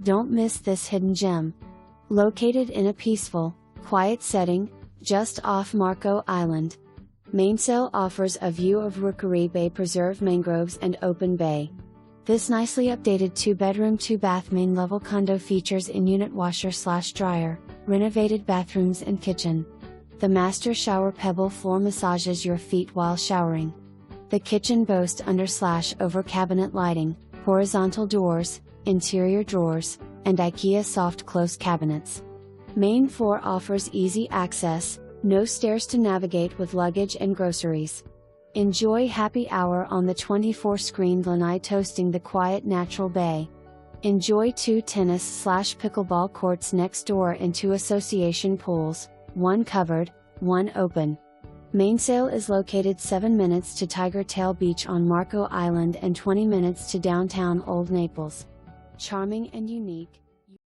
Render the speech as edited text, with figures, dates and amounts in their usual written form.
Don't miss this hidden gem. Located in a peaceful, quiet setting, just off Marco Island, Mainsail offers a view of Rookery Bay preserve mangroves and open bay. This nicely updated 2-bedroom 2-bath main-level condo features in-unit washer/dryer, renovated bathrooms and kitchen. The master shower pebble floor massages your feet while showering. The kitchen boasts under/over cabinet lighting, horizontal doors, interior drawers, and IKEA soft close cabinets. Main floor offers easy access, no stairs to navigate with luggage and groceries. Enjoy happy hour on the 24-screened lanai toasting the quiet natural bay. Enjoy 2 tennis/pickleball courts next door and 2 association pools, 1 covered, 1 open. Mainsail is located 7 minutes to Tiger Tail Beach on Marco Island and 20 minutes to downtown Old Naples. Charming and unique,